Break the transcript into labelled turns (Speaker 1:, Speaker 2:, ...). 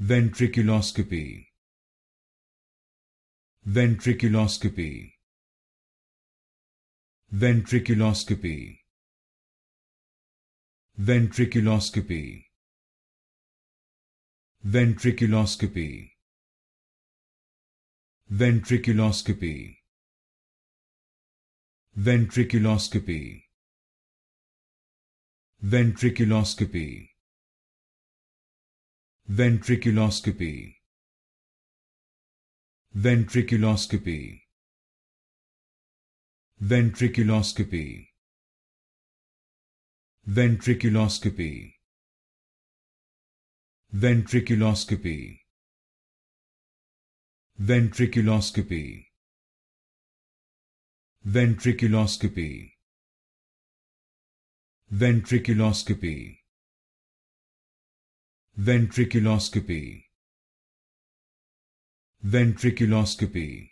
Speaker 1: Ventriculoscopy. Ventriculoscopy. Ventriculoscopy. Ventriculoscopy. Ventriculoscopy. Ventriculoscopy. Ventriculoscopy. Ventriculoscopy. Ventriculoscopy. Ventriculoscopy. Ventriculoscopy. Ventriculoscopy. Ventriculoscopy. Ventriculoscopy. Ventriculoscopy. Ventriculoscopy. Ventriculoscopy. Ventriculoscopy.